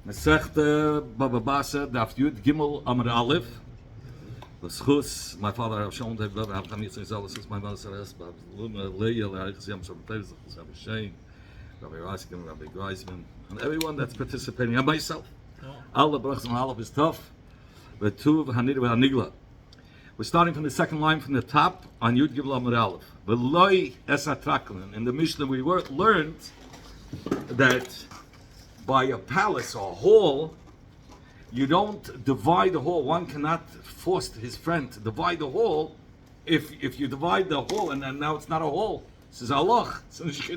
Masechta bava basra daf yud gimel amar aleph. The schus, my father have shown that Rabbi Abraham Yitzchak Zalus, my mother says, Leah, Rabbi Shane, Rabbi Raskin, Rabbi Greisman, and everyone that's participating, and myself. Allah brachs and Aleph is tough. But Tuv Hanid Hanigla. We're starting from the second line from the top on Yud Gimel Amar Aleph. V'loi esatraklin. In the Mishnah we learned that by a palace or a hall, you don't divide the hall. One cannot force his friend to divide the hall. If you divide the hall and then now it's not a hall, this is Allah. This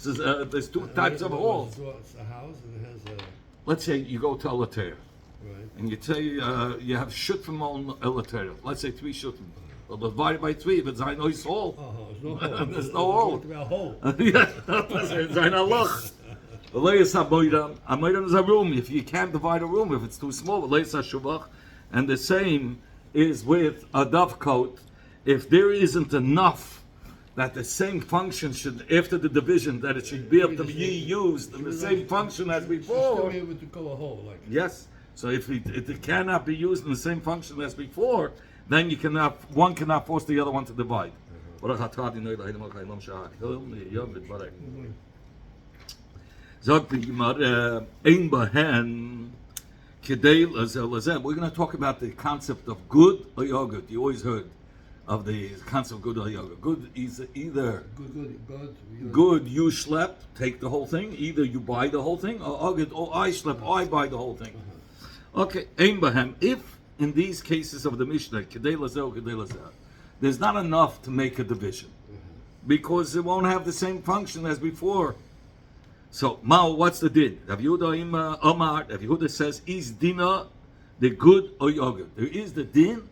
is there's two types of hall. It's a house and it has a. Let's say you go to Elater, Right. and you say you have shutfim on Elater. Let's say 3 shutfim. Well, divided by 3, if it's ein ois hall, There's no hole. there's no hall. It's about hole. Yeah, it's ein Allah. Leis haboidam. Amoidam is a room. If you can't divide a room, if it's too small, leis hashuvach. And the same is with a dovecote. If there isn't enough that the same function should, after the division, that it should be able to be used in the same function as Still before. able to go a hole like. Yes. So if it cannot be used in the same function as before, then one cannot force the other one to divide. Sagt die Gemara, ein behen kedei lazeh. We're going to talk about the concept of good or yogurt. You always heard of the concept of good or yogurt. Good is either good, you schlep, take the whole thing. Either you buy the whole thing, or yogurt, or I schlep, I buy the whole thing. Okay, ein behen. If in these cases of the Mishnah, kedei lazeh or kedei lazeh, there's not enough to make a division because it won't have the same function as before. So, Mao, what's the din? Rav Yehuda Omar, Rav Yehuda says, is dina the good or yogurt? There is the din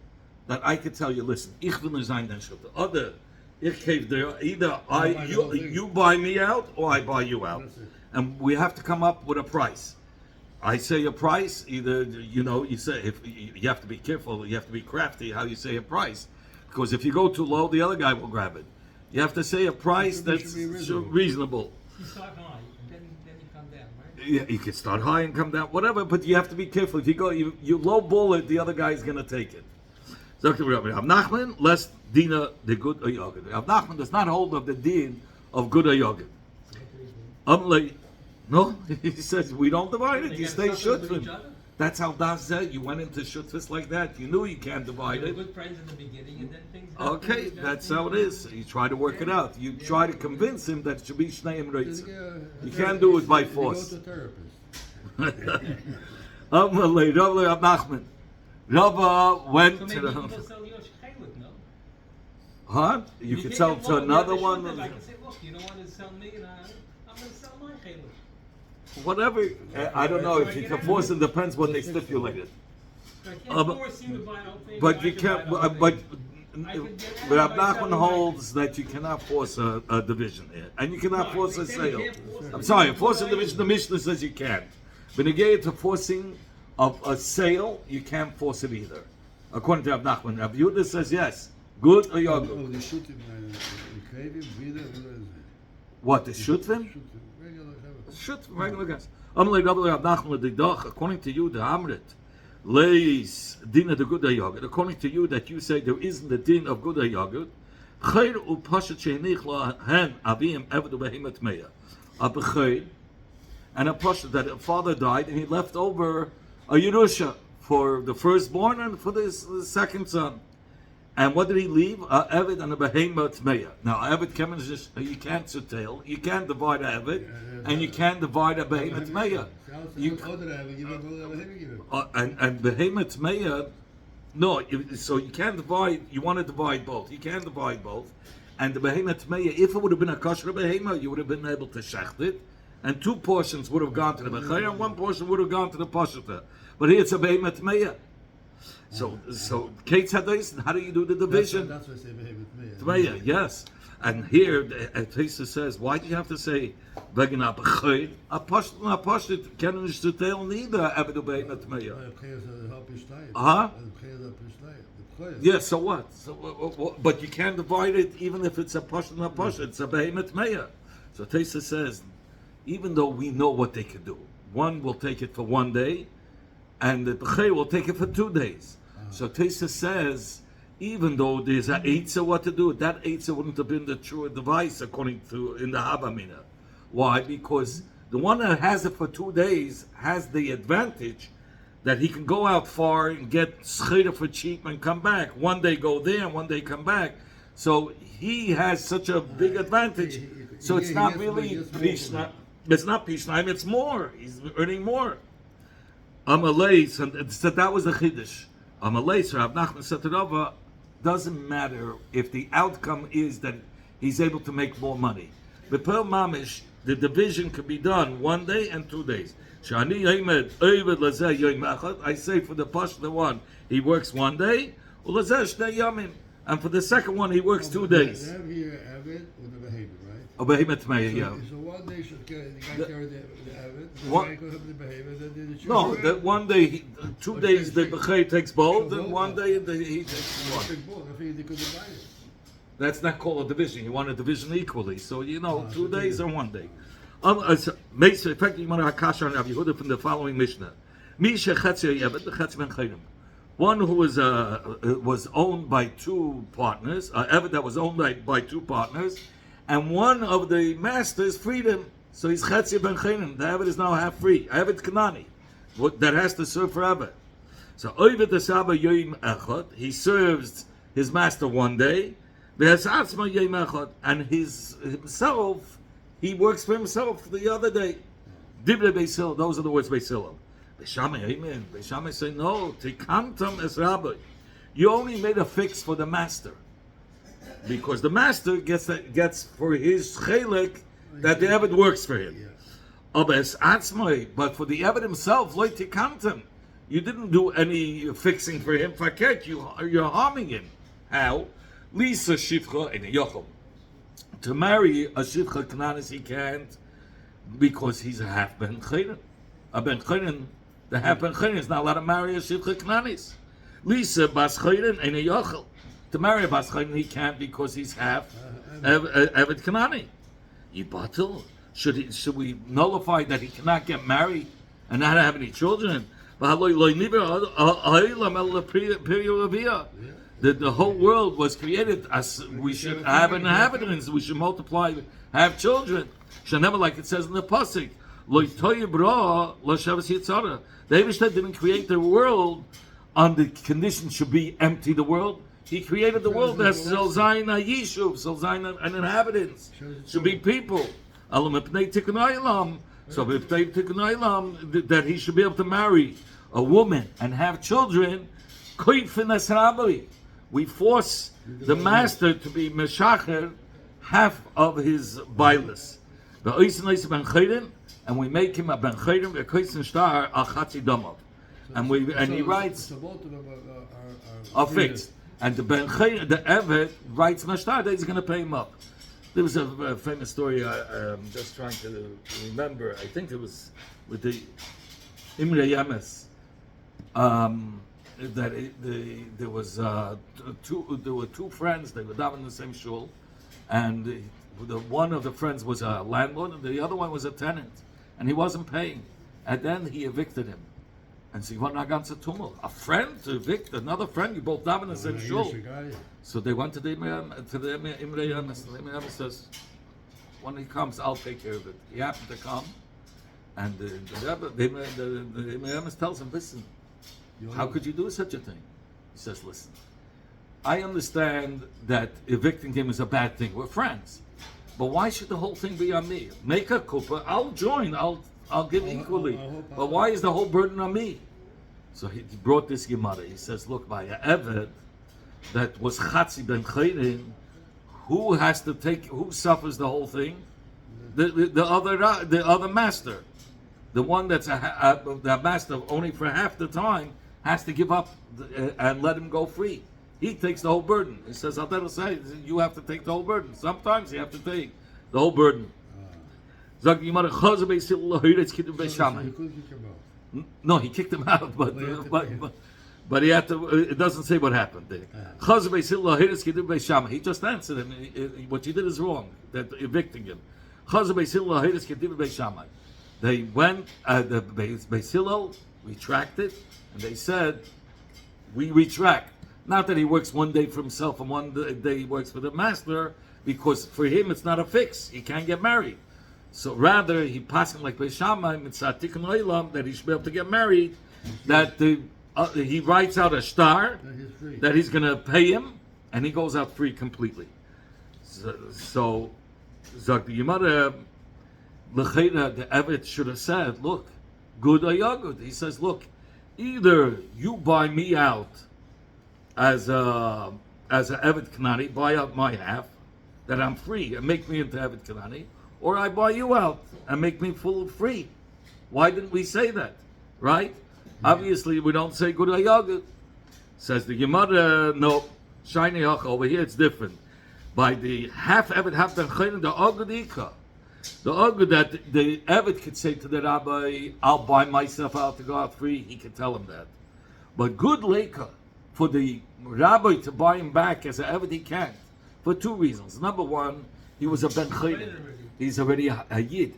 that I could tell you, listen, ich will nicht sein den Schritt. Other, ich gave there, either you buy me out or I buy you out. And we have to come up with a price. I say a price, either, you say, if you have to be careful, you have to be crafty how you say a price. Because if you go too low, the other guy will grab it. You have to say a price that's reasonable. You start high, then you come down, right? Yeah, you can start high and come down, whatever, but you have to be careful. If you low ball it, the other guy is going to take it. Dr. Rabbi Nachman, less dina the good or yogurt. Rabbi Nachman does not hold of the din of good or yogurt. No, he says we don't divide it. You stay shutfin. That's how Das said. You went into shutfis like that. You knew you can't divide it. Good friends in the beginning, and then things. Okay, that's how it is. You try to work it out. You try to convince him that it should be Shneim Reitz. You can't do it by force. You go to a therapist. Rav Nachman. Rava went So to maybe the. you can sell your shchelik, no? Huh? You could sell to another one. I can say, look, you don't want to sell me, and I'm going to sell my chelik. Whatever. I don't know if you can force it. Depends what they stipulated. I can't force you to buy something. But you can't. But Rav Nachman holds that you cannot force a division here, and you cannot force a sale. I'm sorry, force a division. The Mishnah says you can't. But again, to forcing of a sale, you can't force it either. According to Rav Nachman, Rav Yehuda says yes, good or yogurt. Oh, they shoot him in What the shutfim? Shutfim, regular guys. According to you, the Amrit. Lays din of the good yogurt. According to you, that you say there isn't the din of good yogurt. Chair upashat sheinich lahen avim eved behemat meya. A b'chair and a pashat that a father died and he left over a yerusha for the firstborn and for the second son. And what did he leave? A eved and a behemat meya. Now, a eved comes just you can't sutail, you can't divide a eved, and you can't divide a behemat meya. And behemoth meya, no. So you can't divide. You want to divide both. You can't divide both. And the behemoth meya, if it would have been a kosher behemoth, you would have been able to shecht it, and 2 portions would have gone to the bechayer, and 1 portion would have gone to the pashata. But here it's a behemoth meya. So Kate said this. How do you do the division? That's why I say behemoth meya. Yes. And here, Tesa says, why do you have to say wegen a bechayr? A pashut can nicht zu teilen neither, aber du behemoth meya. Huh? Yeah, so what? But you can't divide it even if it's a pashut and a pashut. It's a behemoth meya. So Tesa says, even though we know what they could do, One will take it for 1 day, and the Bechei will take it for 2 days. So Tesa says, even though there's an Eitzah what to do, that Eitzah wouldn't have been the true advice according to in the Havamina. Why? Because the one that has it for 2 days has the advantage that he can go out far and get scheda for cheap and come back. 1 day go there and 1 day come back. So he has such a big advantage. So it's not really Pishna. It's not Pishnaim, it's more. He's earning more. Amalei, so that was the Chiddush. Amalei, so Rav Nachman said to Rava, doesn't matter if the outcome is that he's able to make more money. But per Mamish, the division can be done 1 day and 2 days. Shani Aymed, Oyved Lazeh Yoim Echad, I say for the Pashta one, he works 1 day, Ulazeh Shnei Yamim. And for the second one, he works 2 days. They have here Avid with the behavior, right? Oh, Behemoth Meya, yeah. So 1 day should carry, the guy carry the Avid, the What? guy goes up the behavior, then the No, that 1 day, 2 days the Bechei takes both, and 1 day he takes one. I think they could divide it. That's not called a division. You want a division equally. So, 2 days or 1 day. Effectively, you want to Hakasha and Rav Yehuda from the following Mishnah. Misha Chetzi Yevet, the Chetzi Ben Chayim. One who was owned by two partners, Evet that was owned by two partners, and one of the masters freed him. So he's Chetzi Ben Chayim. The Evet is now half free. Evet Kanani. That has to serve forever. So Oyvet the Saba Yoim Echad, he serves his master 1 day, and himself, he works for himself the other day. Dibre Beisil, those are the words Beisil. Beishamai, amen. Beishamai say, no, Tikantam es Rabbi. You only made a fix for the master. Because the master gets for his chelik that the Eved works for him. But for the Eved himself, Loi Tikantam. You didn't do any fixing for him. Faket, you're harming him. How? Lisa Shifcha and Yochel. To marry a Shifcha Kananis he can't because he's a half Ben Chayrin. A Ben Chayrin, the half Ben Chayrin is not allowed to marry a Shifcha Kananis. Lisa Bas Chayrin and Yochel. To marry a Bas Chayrin he can't because he's half Evet Kanani. Yibatul. Should we nullify that he cannot get married and not have any children? The whole world was created as we should have inhabitants, we should multiply, have children. Never like it says in the Pasuk. The Eibishter didn't create the world on the condition should be empty the world. He created the world as Zolzain Yishuv, Zolzain and inhabitants. Should be people. So that he should be able to marry a woman and have children. We force the master to be meshacher half of his bailus. And we make him a ben chayrim and he writes So both of them are fixed. And the ben chayrim, the evet writes mashtar that he's going to pay him up. There was a famous story I'm just trying to remember. I think it was with the Imre Yemes. There were two friends. They were down in the same shul, and one of the friends was a landlord, and the other one was a tenant, and he wasn't paying. And then he evicted him. And so a friend to evict another friend. You both down in the same shul. So they went to the Imre Yemes. The Imre Yemes says, when he comes, I'll take care of it. He happened to come, and the Imre Yemes tells him, listen. How could you do such a thing? He says, listen, I understand that evicting him is a bad thing. We're friends. But why should the whole thing be on me? Make a kuppah, I'll join, I'll give equally. But why is the whole burden on me? So he brought this Gemara. He says, look, by a Eved that was Chatzi ben Chayrin, who suffers the whole thing? The other master. The one that's the master only for half the time has to give up and let him go free. He takes the whole burden. He says, I'll tell say, you have to take the whole burden. Sometimes you have to take the whole burden. No, he kicked him out, but he had to. It doesn't say what happened there. He just answered him. What you did is wrong. That evicting him. they went, the Beis Hillel retracted, and they said, we retract. Not that he works one day for himself and one day he works for the master, because for him it's not a fix. He can't get married. So rather, he passing like Beis Shammai, mitzvah tikkun olam, that he should be able to get married, that he writes out a star that he's going to pay him, and he goes out free completely. So Zak the Yemara, the Evet should have said, look, good or yogurt. He says, look, either you buy me out as a Evet Kanani, buy out my half, that I'm free, and make me into Evet Kanani, or I buy you out and make me full free. Why didn't we say that? Right? Obviously, we don't say good yogurt. Says the Gemara, no, shiny hach, over here it's different. By the half Evet, half the Chayin, the Ogudika. The Ogud that the Evet could say to the rabbi, I'll buy myself out to go out free, he could tell him that. But good Leika, for the rabbi to buy him back as an Evet, he can't. For two reasons. Number one, he was a Ben Chayin. He's already a Yid.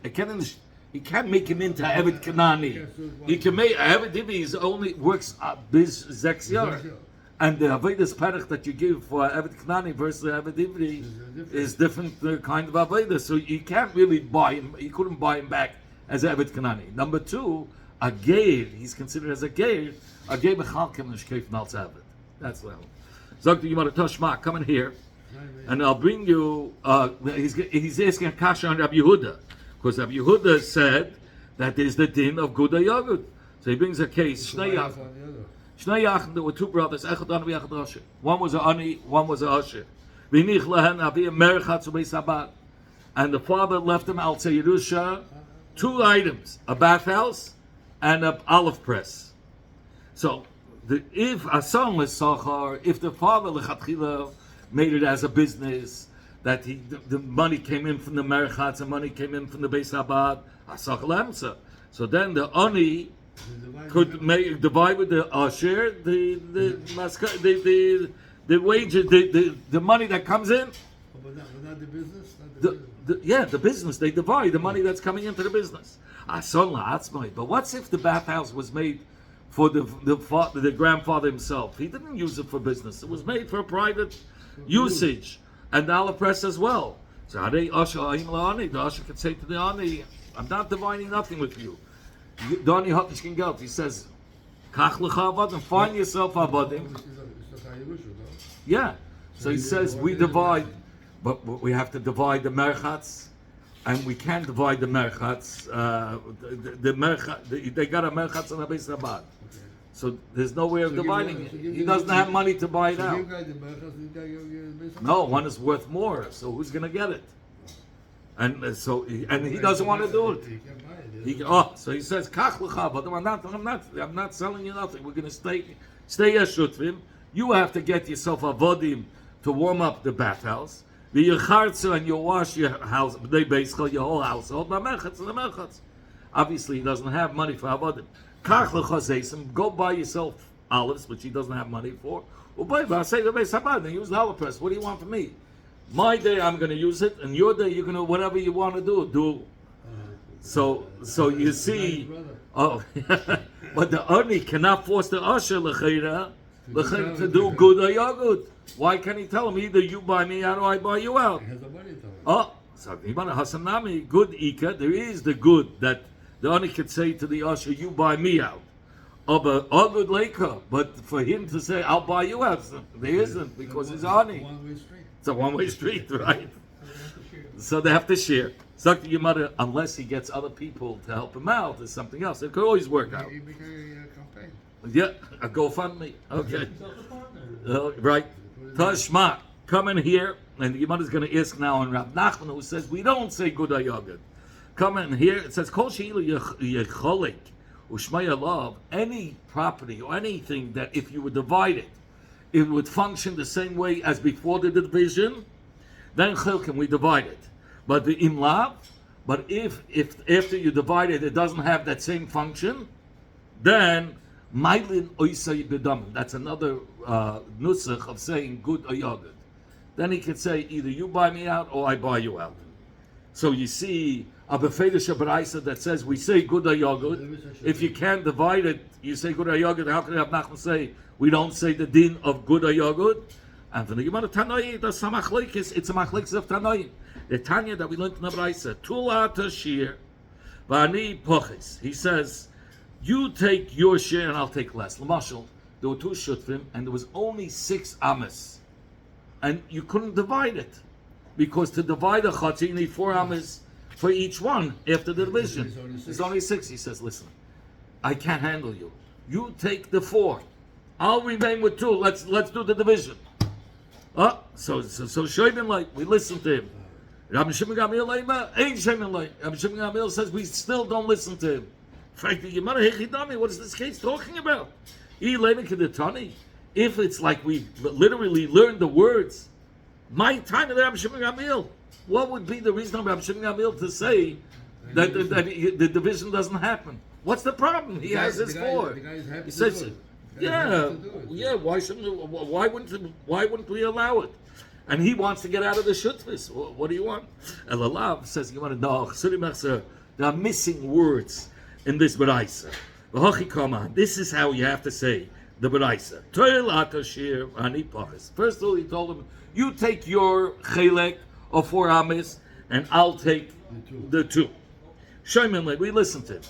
He can't make him into Evet Kanani. He can make Evet Divi. He only works biz Zexiar. And the Avedis Perich that you give for Evet Kanani versus Evet Divi is different kind of Avedis. So you can't really buy him. You couldn't buy him back as Evet Kanani. Number two, a Geir. He's considered as a Geir. A Geir Bechalkim Nishkeif Naltz Evet. That's level. Zog the Yimar Toshma, come in here. And I'll bring you, he's asking a kasha on Rabbi Yehuda. Because Rabbi Yehuda said that there's the din of Guda Yogurt. So he brings a case. Shnei Yachim, there were two brothers. Echad Ani, Echad Asher. One was a Ani, one was a Asher. V'nich lehen avi merchatz u'beis Sabbat. And the father left him al Yerusha 2 items, a bathhouse and an olive press. So if a son was Sachar, if the father lechatchila made it as a business, that the money came in from the merchatz and money came in from the Beis Habad, asach lemsa. So then the ani could divide with the asher the wages, the money that comes in. But not the business. The business, they divide the money that's coming into the business. But what's if the bathhouse was made for the grandfather himself? He didn't use it for business. It was made for private usage, and the olive press as well. So the usher could say to the ani, I'm not dividing nothing with you. Doni Hotishkin Geld. He says, Kach lecha avadim, find yourself avadim. Yeah. So he says we divide, but we have to divide the merchatz, and we can't divide the merchatz. They got a merchatz on the Beis Rabban. So there's no way of dividing it. He doesn't have money to buy it out. No, one is worth more. So who's going to get it? And he doesn't want to do it. So he says, "Kach lecha, but I'm not selling you nothing. We're going to stay as shutvim. You have to get yourself a vodim to warm up the bathhouse. And you wash your house, your whole household. Obviously, he doesn't have money for avodim. Go buy yourself olives, which he doesn't have money for. And use the olive press. What do you want from me? My day, I'm going to use it, and your day, you're going to whatever you want to do. So you see, but the Ani cannot force the Asher L'cheira to do good or yogurt. Why can't he tell him either you buy me out or I buy you out? So good Ika. There is the good that the Ani could say to the Asher, you buy me out. But good Leika. But for him to say, I'll buy you out, there isn't, because it's Ani. It's a one-way street, right? So they have to share. Zakti Yemara, unless he gets other people to help him out, is something else. It could always work out. Yeah, a GoFundMe. Okay. Right. Tashma, come in here, and the Yemara is going to ask now on Rab Nachman, who says we don't say good ayogad. Come in here. It says Kol she'ilu yecholik u'shmaya love, any property or anything that if you would divide it, it would function the same way as before the division. Then chilkim, we divide it. But the imlav, but if after you divide it, it doesn't have that same function, then mailin oisay bedam. That's another nusach of saying good or yogurt. Then he could say either you buy me out or I buy you out. So you see, a befedish baraisa that says we say good yogurt. If you can't divide it, you say good yogurt. How can Rav Nachman say we don't say the din of good yogurt? And from the Gemara Tanoi, that's a machlekes. It's a machlekes of Tanoi. The Tanya that we learned in the baraisa, Tula Tashir, Vani Poches. He says, you take your share and I'll take less. Lamashal, there were 2 shutfim and there was only 6 amas, and you couldn't divide it because to divide a chatzah you need 4 amas for each one after the division. There's only 6. He says, listen, I can't handle you. You take the 4. I'll remain with 2. Let's do the division. So Shimon like we listen to him. Rabbi Shimon Gamliel ain't Shimon like. Rabbi Shimon Gamliel says we still don't listen to him. Frankly, what is this case talking about? If it's like we literally learned the words, my time of the Rabbi Shimon Gamliel, what would be the reason of Rabbi Shimon Gamliel to say that the division doesn't happen? What's the problem? He has his 4. He says, yeah. Why wouldn't we allow it? And he wants to get out of the shutvis. What do you want? Elalav says, you want to know, there are missing words in this baraisa. This is how you have to say the baraisa. First of all, he told him, you take your chelek of 4 amis, and I'll take the 2. Shimon, we listen to him.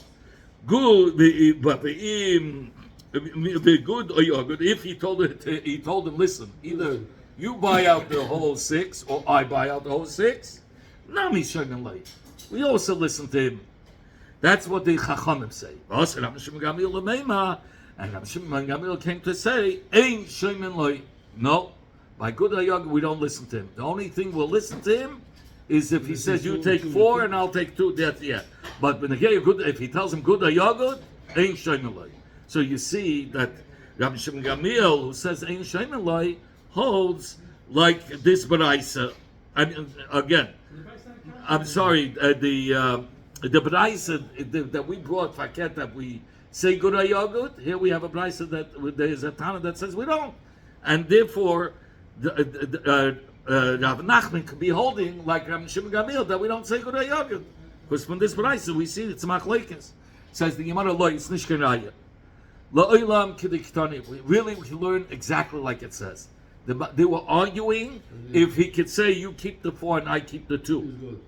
Good, but the good or your good. If he told him, listen, either you buy out the whole 6 or I buy out the whole 6. Nami Shimon late. We also listen to him. That's what the Chachamim say. And Rabbi Shimon Gamliel came to say, Ein Shimon late. No, by good hayag we don't listen to him. The only thing we'll listen to him is if he says you take 4 and I'll take 2. That's yeah. But when if he tells him good hayag, Ein Shimon late. So you see that Rabbi Shimon Gamliel, who says Ein Shimon late, holds like this baraisa. And again, I'm sorry, the baraisa that we brought faket that we say good yogurt. Here we have a baraisa that there is a Tana that says we don't, and therefore Rav Nachman could be holding like Rabbi Shimon Gamliel that we don't say good yogurt because from this baraisa we see it's machlekes. Says the Gemara lo it's nishken raya. La'olam kidiktani. We can learn exactly like it says. They were arguing if he could say you keep the 4 and I keep the 2,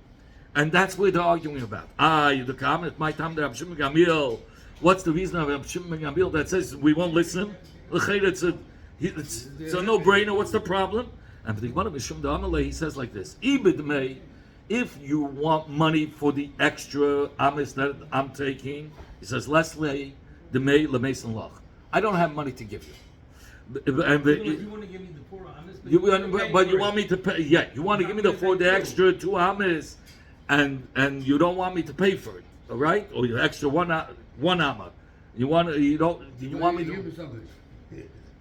and that's what they're arguing about. The comment my time the Rabbi Shimon Gamliel. What's the reason of Rabbi Shimon Gamliel that says we won't listen? It's a no-brainer. What's the problem? And for the Gemara Mishum Da'amalei, he says like this: Ibid may, if you want money for the extra amis that I'm taking, he says Leslie the may lemeson lach. I don't have money to give you. You want to give me the 4 amis, but you want me to pay. Yeah, you want to give me the extra 2 amis, and you don't want me to pay for it. All right, or the extra one amma. You want me to?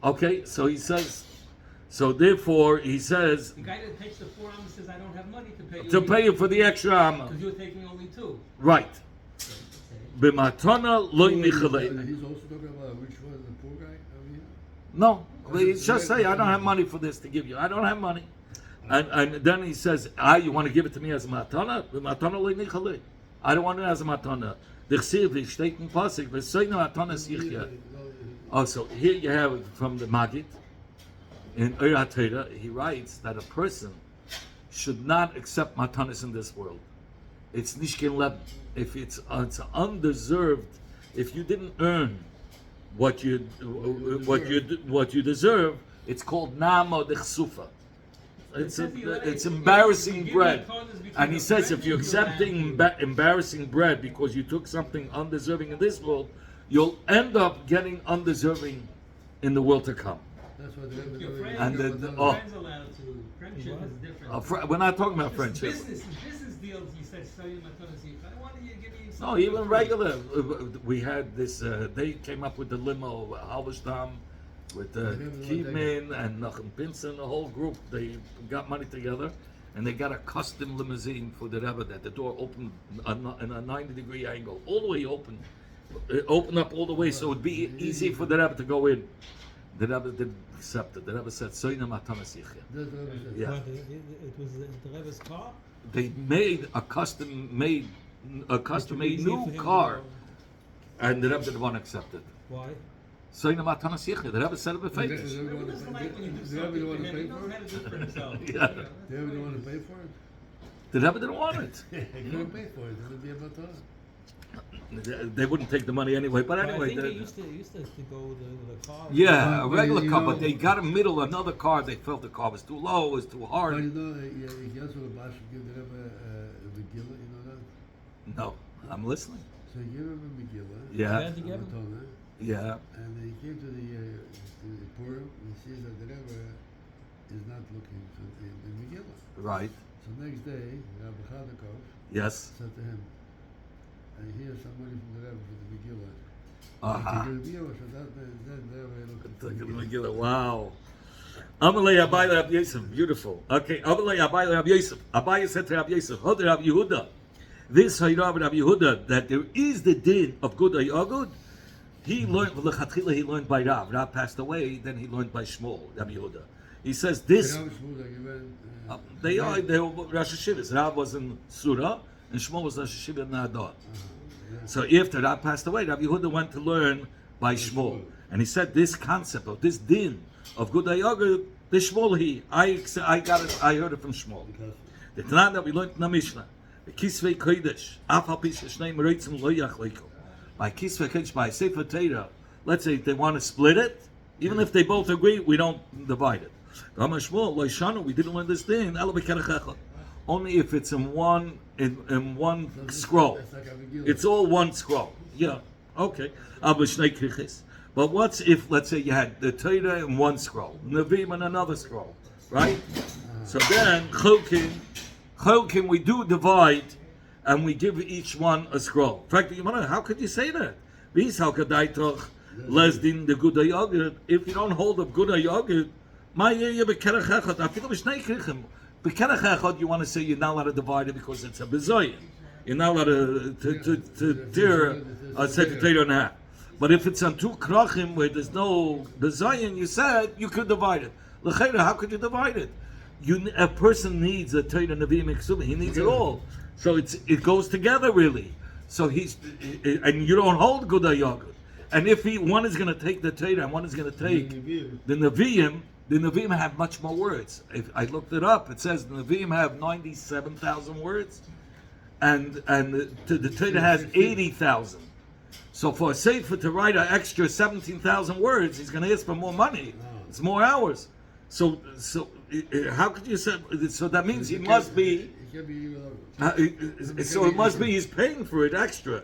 Okay, so he says. So therefore, he says. The guy that takes the 4 amis says, "I don't have money to pay you." To pay you for the extra amma. Because you're taking only 2. Right. B'matana lo nichalei. He's also talking about which was the poor guy. No, he's just saying, I don't have money for this to give you. I don't have money. And then he says, you want to give it to me as a matana? I don't want it as a matana. Also, here you have it from the Magid. In Eira Torah, he writes that a person should not accept matanas in this world. It's nishkin leb. If it's undeserved, if you didn't earn what you deserve, it's called nama dechsufa. It's embarrassing bread. And he says if you're accepting embarrassing bread because you took something undeserving in this world, you'll end up getting undeserving in the world to come. That's what friends allowed to. Friendship is different. We're not talking about friendship. Business deals. You said, "So you I want you to give me." No, even regular. We had this. They came up with the limo, Halberstam, with Kiedman and Nachum Pinson, the whole group. They got money together, and they got a custom limousine for the Rebbe that the door opened in a 90-degree angle, all the way open. It opened up all the way, so it would be easy for the Rebbe to go in. The Rebbe didn't accept it. The Rebbe said, "Soina matanas yichya." Yeah. It was the Rebbe's car. They made a custom-made a custom-made It's easier new for him to car, go. and the Rebbe didn't want to accept it. Why? So the Rebbe said it The befeitis. Rebbe doesn't like when you do Rebbe something don't want for to him. He pay knows for how it? to do it for himself. Yeah. that's The Rebbe don't want to pay for it? The Rebbe didn't want it. He couldn't pay for it. It would be about that. They wouldn't take the money anyway. But But anyway, I think the- they used to go the car. yeah, a But regular you car. know- But they got a middle another car. They felt the car was too low, was too But hard. you know, he also the Basra give the Rebbe a Megillah, you know that? No, I'm listening. So he gave him a Megillah. Yeah, Had to give him? Torah, yeah. and he came to the Purim, and he sees that the Rebbe is not looking for the Megillah. Right. So next day, Rabbi Chadakov Yes. said to him, I hear some money from the Rebbe for the Megillah. Uh-huh. To give the Megillah, so that Rebbe looking for the Megillah. Megillah. Wow. Amalei Abai Rabbi Yosef. Beautiful. Okay. Amalei Abai Rabbi Yosef. Abai said to Rabbi Yosef, Hod Rabbi Yehuda. This Hayrav Rabbi Yehuda, that there is the din of good ayagud. He learned, l'chatchila, he learned by Rav. Rav passed away, then he learned by Shmuel, Rabbi Yehuda. He says this, Rabbi Shmuel, like, he went, they were Rosh Hashivas. Rav was in Surah, and Shmuel was Rosh Hashiva in Nadar. So after Rav passed away, Rabbi Yehuda went to learn by Shmuel. And he said this concept of this din of good ayagud, the Shmuel I got it, I heard it from Shmuel. The Tanakh that we learned in the Mishnah, the Kisvei Kodesh, Afal Pish Shnei Mereitzim Lo Yachleikum. By Kisvei Kodesh, by Sefer Torah, let's say they want to split it, even if they both agree, we don't divide it. Rama Shmuel, Lo Yishanu, we didn't learn this thing, Ela B'Kerech Echad. Only if it's in one scroll. That's like a Megillah. It's all one scroll. Yeah, okay. Aber Shnei Kriches. But what's if, let's say, you had the Torah in one scroll, Nevi'im in another scroll, right? So then, Cholkin, we do divide, and we give each one a scroll. In fact, how could you say that? Les din the good ayagid. If you don't hold up good ayagid, my area bekerech echad. I feel b'shnei krichim. Bekerech echad, you want to say you're not allowed to divide it because it's a bezoyin. You're not allowed to tear a secretary in half. But if it's on two krachim where there's no bezoyin, you said you could divide it. L'chayra, how could you divide it? A person needs a Torah Nevi'im Eksubim. He needs it all. So it goes together really. So and you don't hold good ayagud. And if one is going to take the Torah and one is going to take the Nevi'im have much more words. If I looked it up, it says the Nevi'im have 97,000 words, and the Torah has 80,000. So for a sefer to write an extra 17,000 words, he's going to ask for more money. It's more hours. So how could you say? So that means he must be. So it must be he's paying for it extra.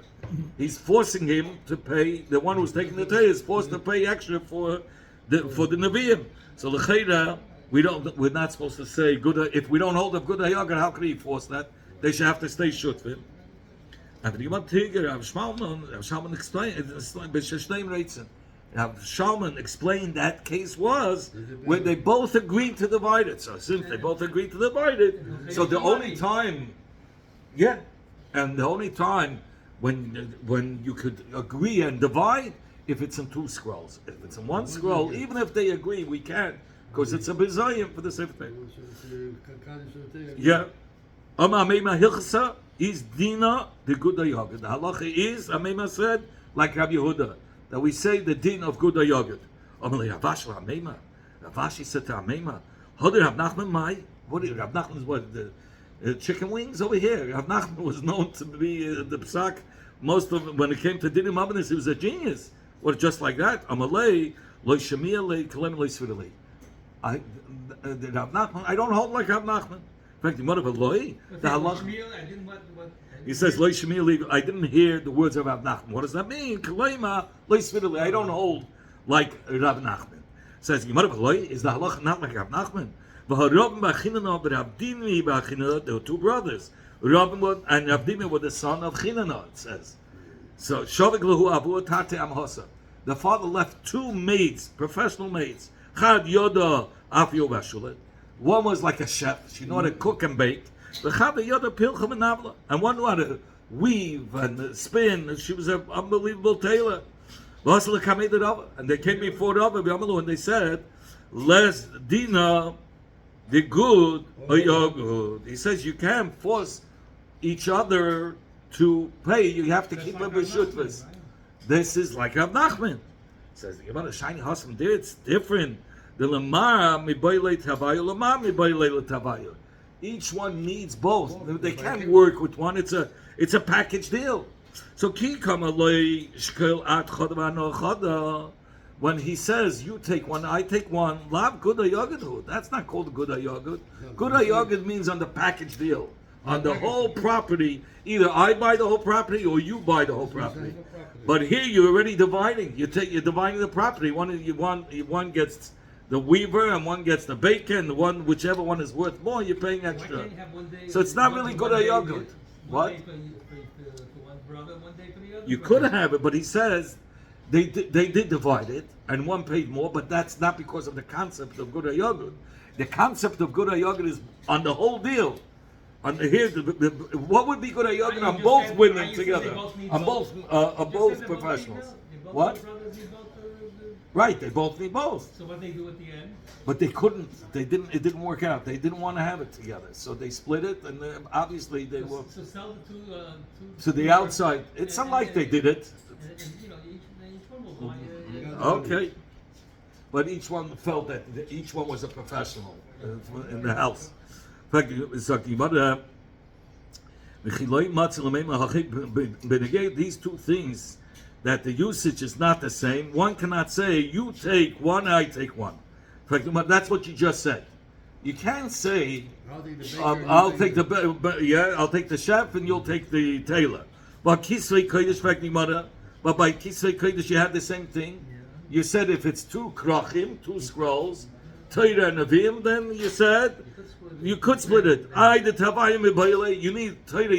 He's forcing him to pay. The one who's taking the Torah is forced to pay extra for the Nevi'im. So the Chayda, we're not supposed to say good. If we don't hold up good hayagad, how could he force that? They should have to stay shutfim. And the Yom Tigger, Rav Shalman explained. Rav Shalman explained that case was where they both agreed to divide it. So since they both agreed to divide it, so the only time, and the only time when you could agree and divide, if it's in two scrolls. If it's in one scroll, even if they agree, we can't, because it's a bizayim for the Sefer Torah. Yeah. Amema Hilchasa is Dina the good ayagid. The halacha is, Amema said, like Rabbi Yehuda, that we say the din of good ayagid. Amalei Ravash Amema. Ravashi said to Amema, Hoder Rav Nachman Mai. What is Rav Nachman? Is what the chicken wings over here? Rav Nachman was known to be the psak. Most of when it came to dinim avanis, he was a genius. Or just like that, Amalei Lo Shemia Le Kalem Le Svidali. Rav Nachman. I don't hold like Rav Nachman. In fact, what of a loy? The halacha. He says, "Lo Shemili." I didn't hear the words of Rav Nachman. What does that mean? Kalema Lo Svidali. I don't hold like Rav Nachman. Says, "What of a loy?" Is the halacha not like Rav Nachman? V'harabim b'Chinana, but Abdimi b'Chinana. There were two brothers. Rabim and Abdimi were the son of Chinana. It says. So Shavik Lahu Abu Tate Amhosa. The father left two maids, professional maids. Chad Yoda Afio Vashulet. One was like a chef; she knew how to cook and bake. And one knew how to weave and spin. She was an unbelievable tailor. And they came before Rabbi and they said, "Les Dina, the good or your good." He says you can't force each other to pay, you have to That's keep like a Rav b'shutfus. Nachman, right? This is like Rav Nachman. Says the Gemara, shiny husband there, it's different. The lamara mibayle tavayu, lamar mibayle tavayu. Each one needs both. They can't work with one. It's a package deal. So ki kamaloi shkel at chodva choda. When he says you take one, I take one, lav guda yogadu. That's not called guda yogad. Guda yogad means on the package deal. On the whole property, either I buy the whole property or you buy the whole property. But here you're already dividing. You're dividing the property. One gets the weaver and one gets the baker, and whichever one is worth more, you're paying Why extra. can't you have one day? So it's not really good yogurt. What? One day for one brother, one day for the other. You could have it, but he says they did divide it, and one paid more, but that's not because of the concept of good yogurt. The concept of good yogurt is on the whole deal. On here, what would be good yogurt on both women together, on both professionals? What? Right, they both need both. So what they do at the end? But they couldn't. They didn't. It didn't work out. They didn't want to have it together, so they split it, and obviously they were So sell the two to the outside. It's not like they did it. And you know, each one will buy. Okay, but each one felt that each one was a professional in the house. In fact, these two things, that the usage is not the same. One cannot say, you take one, I take one. In fact, that's what you just said. You can't say, I'll take the chef and you'll take the tailor. But Kisvei Kodesh, but by Kisvei Kodesh you have the same thing. You said if it's two krachim, two scrolls, Torah and Nevi'im, then you said you could split it. You need Torah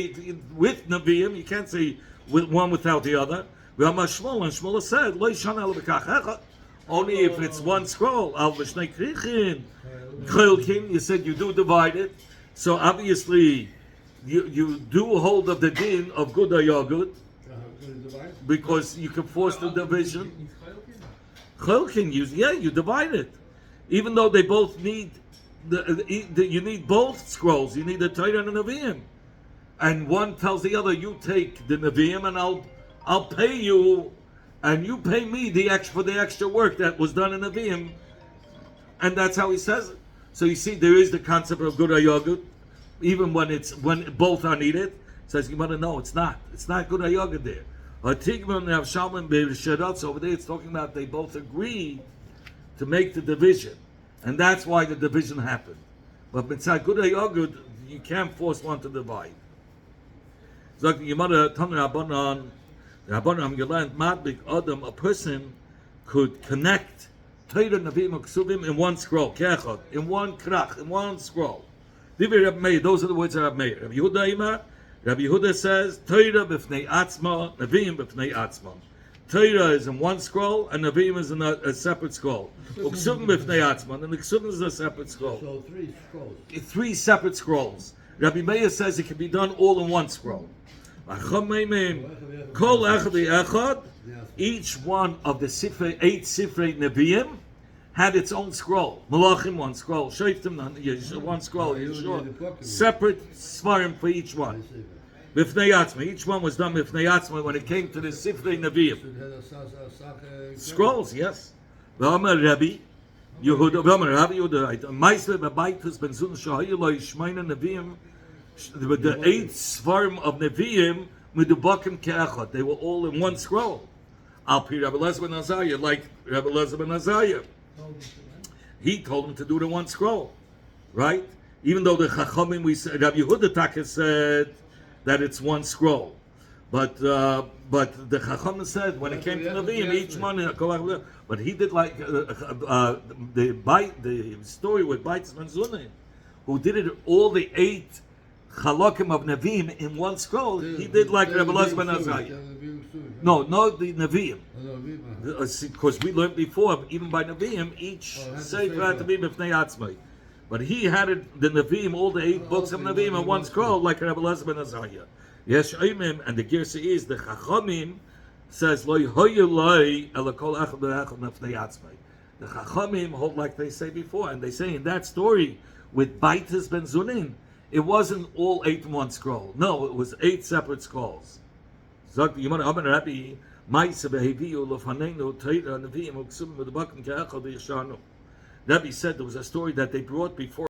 with Nevi'im. You can't say with one without the other. And Shmuel said, only if it's one scroll. You said you do divide it. So obviously, you do hold of the din of good or yogurt because you can force the division. Cholkin, you divide it. Even though they both need, you need both scrolls. You need the Torah and the Nevi'im. And one tells the other, you take the Nevi'im and I'll pay you, and you pay me for the extra work that was done in Nevi'im. And that's how he says it. So you see, there is the concept of good yogurt, even when both are needed. Says Gemara, no, it's not. It's not good yogurt there. Over there, it's talking about they both agreed to make the division, and that's why the division happened. But mitzvah good yogurt, you can't force one to divide. A person could connect Torah, Nevi'im, and Ksubim in one scroll, in one krach, in one scroll. Those are the words of Rabbi Meir. Rabbi Yehuda says, Torah b'fnei atzma, Nevi'im b'fnei atzma. Torah is in one scroll, and Nevi'im is in a separate scroll. Uksubim b'fnei atzma, and the Ksubim is a separate scroll. So 3 scrolls. 3 separate scrolls. Rabbi Meir says it can be done all in one scroll. Each one of the 8 Sifrei Nevi'im had its own scroll. Malachim, one scroll. Shoftim, one scroll. Yeshua. Separate Svarim for each one. B'fnei Atzma. Each one was done b'fnei Atzma when it came to the Sifrei Nevi'im. Scrolls, yes. V'amar Rabbi Yehuda, Ma'aseh b'baitus ben Zun shahayu lo yishmeina Nevi'im. The 8 Svarim of Nevi'im midubakim ke'echad. They were all in one scroll. Al pi Rabbi Elazar ben Azariah, like Rabbi Elazar ben Azariah. He told him to do it in one scroll, right? Even though the Chachamim, Rabbi Yehuda Taka said that it's one scroll, but the Chachamim said when it came to Nevi'im, each one. But he did like the story with Baitis Ben Zunin, who did it all the 8 Chalakim of Nevi'im in one scroll. He did like Rabbi Elazar ben Azariah. No, the Nevi'im. Because we learned before, even by Nevi'im, each sefer had to be b'fnei atzmai. But he had it, the Nevi'im, all the 8 books of Nevi'im in one scroll, like Rabbi Elazar ben Azariah. Yes, Aimim, and the Girsa is, the Chachamim says, Lo yehoyu loi ela kol echad v'echad b'fnei atzmai. The Chachamim hold like they say before, and they say in that story with Baitis ben Zunin, it wasn't all 8 in one scroll. No, it was 8 separate scrolls. Sagt die Gemara, aber Rabbi, Maise beheviu lofaneinu teira neviim uksum medabakim ke'echad yeshanu. Rabbi said there was a story that they brought before